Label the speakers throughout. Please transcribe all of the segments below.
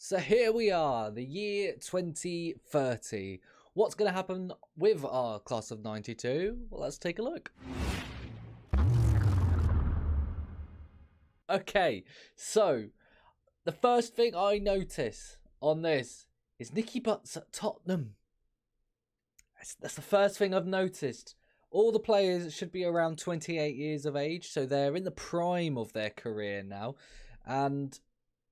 Speaker 1: So here we are, the year 2030. What's going to happen with our class of 92? Well, let's take a look. Okay, so the first thing I notice on this is Nicky Butt's at Tottenham. That's the first thing I've noticed. All the players should be around 28 years of age, so they're in the prime of their career now. And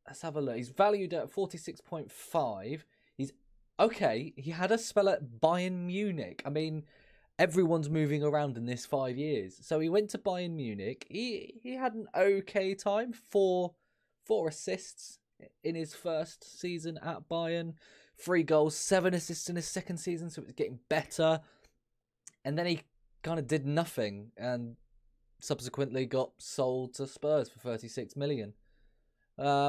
Speaker 1: let's have a look. He's valued at 46.5. He's okay. He had a spell at Bayern Munich. I mean, everyone's moving around in this 5 years. So he went to Bayern Munich. He had an okay time. Four assists in his first season at Bayern. 3 goals, 7 assists in his second season. So it's getting better. And then he kind of did nothing and subsequently got sold to Spurs for 36 million.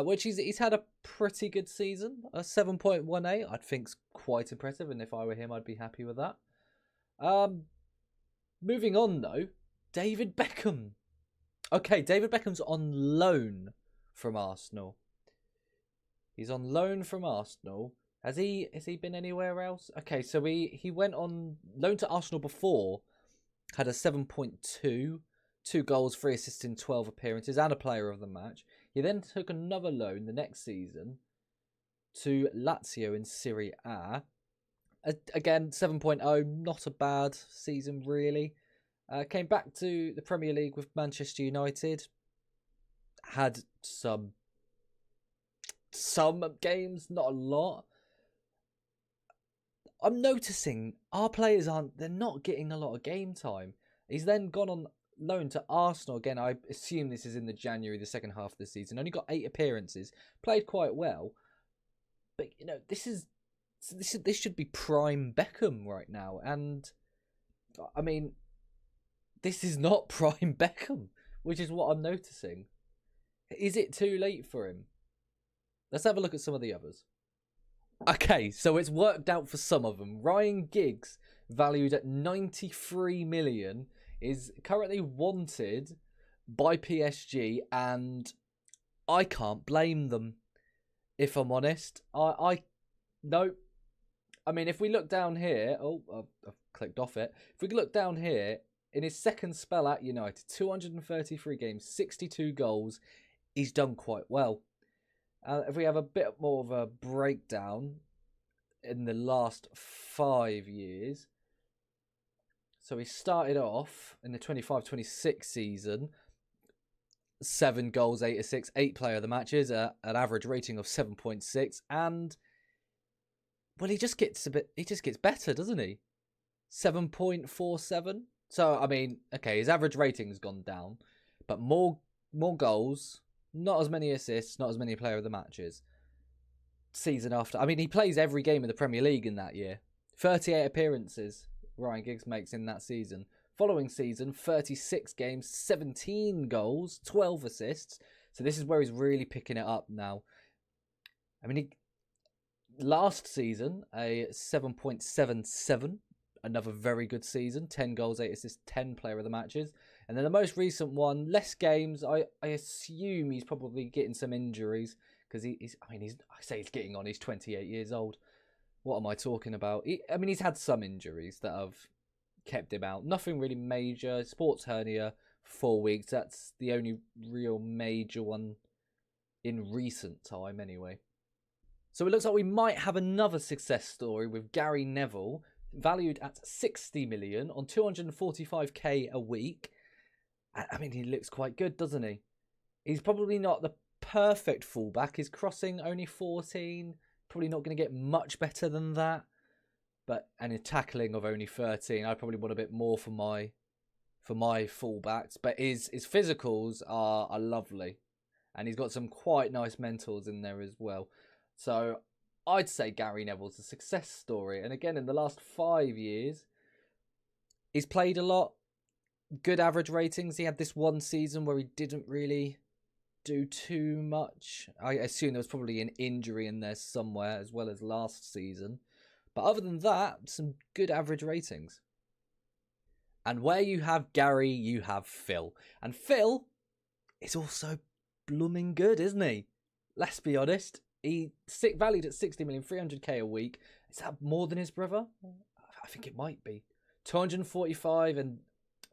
Speaker 1: Which he's had a pretty good season. A 7.18 I think's quite impressive, and if I were him I'd be happy with that. Moving on though, David Beckham. Okay, David Beckham's on loan from Arsenal. He's on loan from Arsenal. Has he been anywhere else? Okay, so he went on loan to Arsenal before, had a 7.2, 2 goals, 3 assists in 12 appearances, and a player of the match. He then took another loan the next season to Lazio in Serie A. Again, 7.0, not a bad season really. Came back to the Premier League with Manchester United. Had some games, not a lot. I'm noticing our players they're not getting a lot of game time. He's then gone on loan to Arsenal again. I assume this is in the second half of the season. Only got 8 appearances, played quite well. But you know, this should be prime Beckham right now, and I mean, this is not prime Beckham, which is what I'm noticing. Is it too late for him? Let's have a look at some of the others. Okay, so it's worked out for some of them. Ryan Giggs, valued at 93 million, is currently wanted by PSG, and I can't blame them, if I'm honest. No. I mean, if we look down here... Oh, I've clicked off it. If we look down here, in his second spell at United, 233 games, 62 goals, he's done quite well. If we have a bit more of a breakdown in the last 5 years... So he started off in the 25-26 season, 7 goals, 8 assists, 8 player of the matches, an average rating of 7.6, and well, he just gets better, doesn't he? 7.47. So I mean, okay, his average rating's gone down, but more goals, not as many assists, not as many player of the matches. Season after, I mean, he plays every game in the Premier League in that year. 38 appearances Ryan Giggs makes in that season. Following season, 36 games, 17 goals, 12 assists. So this is where he's really picking it up now. I mean, last season, a 7.77. Another very good season. 10 goals, 8 assists, 10 player of the matches. And then the most recent one, less games. I assume he's probably getting some injuries. Because he's getting on. He's 28 years old. What am I talking about? He's had some injuries that have kept him out. Nothing really major. Sports hernia, 4 weeks. That's the only real major one in recent time anyway. So it looks like we might have another success story with Gary Neville, valued at 60 million on 245k a week. I mean, he looks quite good, doesn't he? He's probably not the perfect fullback. His crossing only 14. Probably not going to get much better than that, and a tackling of only 13. I probably want a bit more for my fullbacks, but his physicals are lovely, and he's got some quite nice mentals in there as well. So I'd say Gary Neville's a success story, and again in the last 5 years, he's played a lot. Good average ratings. He had this one season where he didn't really do too much. I assume there was probably an injury in there somewhere as well as last season. But other than that, some good average ratings. And where you have Gary, you have Phil. And Phil is also blooming good, isn't he? Let's be honest. valued at 60 million, 300k a week. Is that more than his brother? I think it might be. 245 and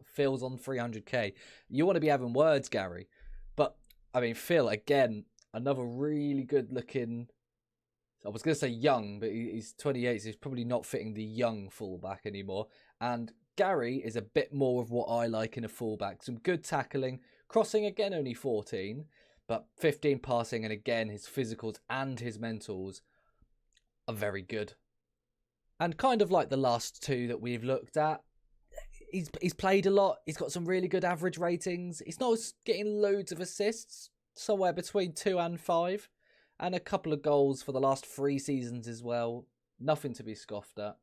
Speaker 1: Phil's on 300k. You want to be having words, Gary. But, I mean, Phil, again, another really good looking... I was going to say young, but he's 28, so he's probably not fitting the young fullback anymore. And Gary is a bit more of what I like in a fullback. Some good tackling. Crossing, again, only 14. But 15 passing, and again, his physicals and his mentals are very good. And kind of like the last two that we've looked at, he's played a lot. He's got some really good average ratings. He's not getting loads of assists, somewhere between 2 and 5. And a couple of goals for the last 3 seasons as well. Nothing to be scoffed at.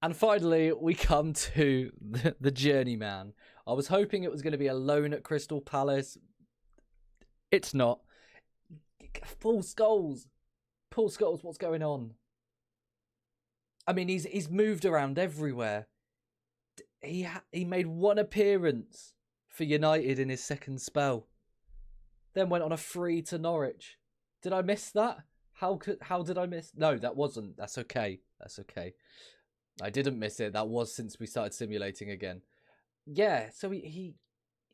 Speaker 1: And finally, we come to the journeyman. I was hoping it was going to be a loan at Crystal Palace. It's not. Paul Scholes. Paul Scholes, what's going on? I mean, he's moved around everywhere. He made 1 appearance for United in his second spell. Then went on a free to Norwich. Did I miss that? How did I miss? No, that wasn't. That's okay. That's okay. I didn't miss it. That was since we started simulating again. Yeah, so he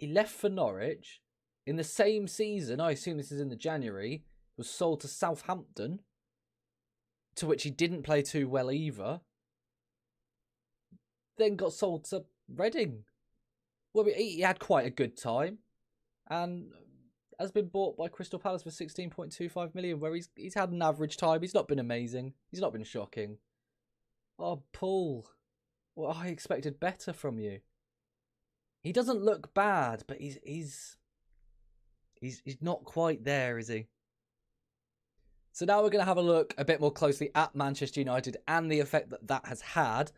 Speaker 1: left for Norwich in the same season. I assume this is in the January. Was sold to Southampton, to which he didn't play too well either. Then got sold to Reading. Well, he had quite a good time, and has been bought by Crystal Palace for 16.25 million, where he's had an average time. He's not been amazing. He's not been shocking. Oh, Paul. Well, I expected better from you. He doesn't look bad, but he's not quite there, is he? So now we're going to have a look a bit more closely at Manchester United and the effect that has had.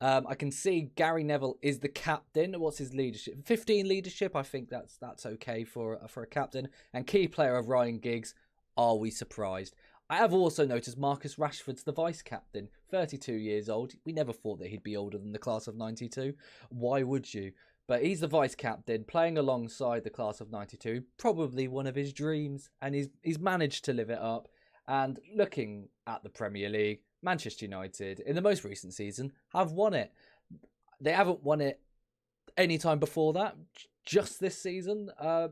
Speaker 1: I can see Gary Neville is the captain. What's his leadership? 15 leadership. I think that's okay for a captain. And key player of Ryan Giggs. Are we surprised? I have also noticed Marcus Rashford's the vice captain. 32 years old. We never thought that he'd be older than the class of 92. Why would you? But he's the vice captain, playing alongside the class of 92. Probably one of his dreams, and he's managed to live it up. And looking at the Premier League, Manchester United, in the most recent season, have won it. They haven't won it any time before that, just this season. I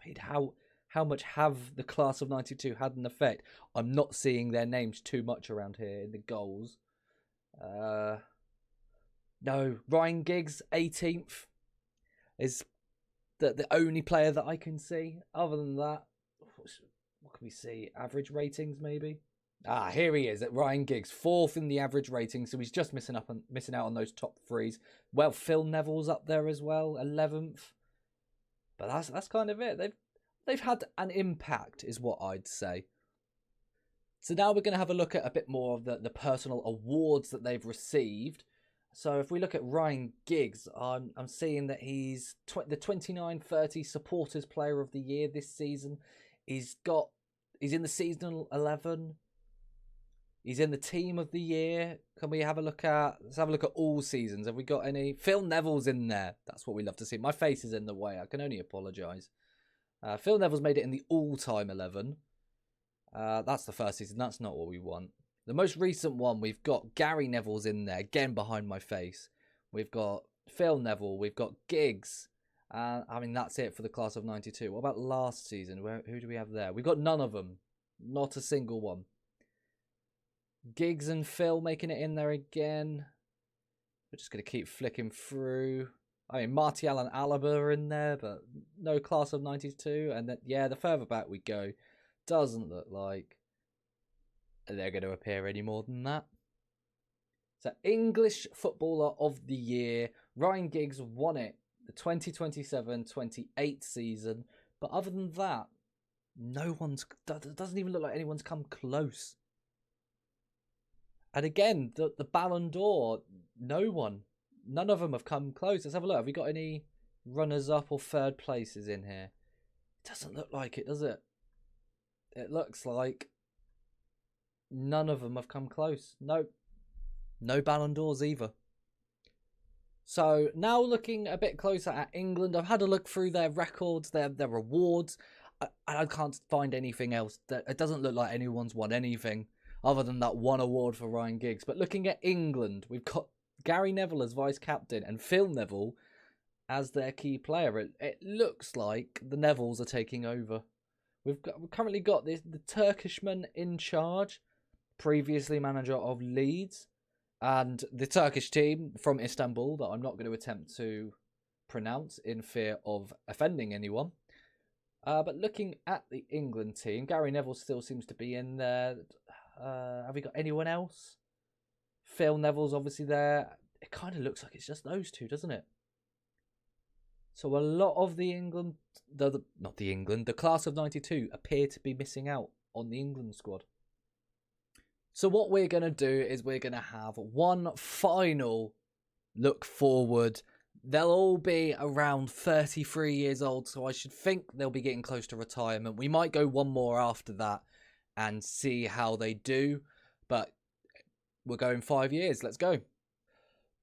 Speaker 1: mean, how much have the class of 92 had an effect? I'm not seeing their names too much around here in the goals. No, Ryan Giggs, 18th, is the only player that I can see. Other than that, what can we see? Average ratings, maybe? Here he is, at Ryan Giggs, 4th in the average rating, so he's just missing out on those top 3s. Well, Phil Neville's up there as well, 11th. But that's kind of it. They've had an impact, is what I'd say. So now we're going to have a look at a bit more of the personal awards that they've received. So if we look at Ryan Giggs, I'm seeing that he's the 29-30 Supporters Player of the Year this season. He's in the seasonal 11. He's in the Team of the Year. Let's have a look at all seasons. Have we got any? Phil Neville's in there. That's what we love to see. My face is in the way. I can only apologise. Phil Neville's made it in the all-time 11. That's the first season. That's not what we want. The most recent one, we've got Gary Neville's in there, again behind my face. We've got Phil Neville. We've got Giggs. I mean, that's it for the class of 92. What about last season? Who do we have there? We've got none of them. Not a single one. Giggs and Phil making it in there again. We're just going to keep flicking through. I mean, Martial and Alaba are in there, but no class of 92. And then, yeah, the further back we go, doesn't look like they're going to appear any more than that. So, English Footballer of the Year. Ryan Giggs won it. The 2027-28 season. But other than that, doesn't even look like anyone's come close. And again, the Ballon d'Or, no one. None of them have come close. Let's have a look. Have we got any runners-up or third places in here? It doesn't look like it, does it? It looks like none of them have come close. No Ballon d'Ors either. So now looking a bit closer at England, I've had a look through their records, their awards. I can't find anything else. It doesn't look like anyone's won anything other than that one award for Ryan Giggs. But looking at England, we've got Gary Neville as vice-captain and Phil Neville as their key player. It looks like the Nevilles are taking over. We've currently got the Turkishman in charge, previously manager of Leeds, and the Turkish team from Istanbul that I'm not going to attempt to pronounce in fear of offending anyone. But looking at the England team, Gary Neville still seems to be in there. Have we got anyone else? Phil Neville's obviously there. It kind of looks like it's just those two, doesn't it? So a lot of the England, the class of 92 appear to be missing out on the England squad. So what we're going to do is we're going to have one final look forward. They'll all be around 33 years old, so I should think they'll be getting close to retirement. We might go one more after that and see how they do, but we're going 5 years. Let's go.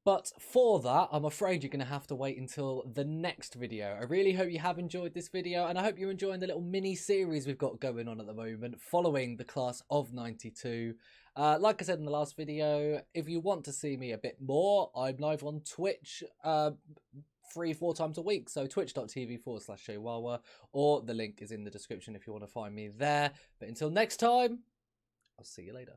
Speaker 1: But for that, I'm afraid you're going to have to wait until the next video. I really hope you have enjoyed this video, and I hope you're enjoying the little mini-series we've got going on at the moment, following the class of 92. Like I said in the last video, if you want to see me a bit more, I'm live on Twitch 3-4 times a week, so twitch.tv/Shaywawa, or the link is in the description if you want to find me there. But until next time, I'll see you later.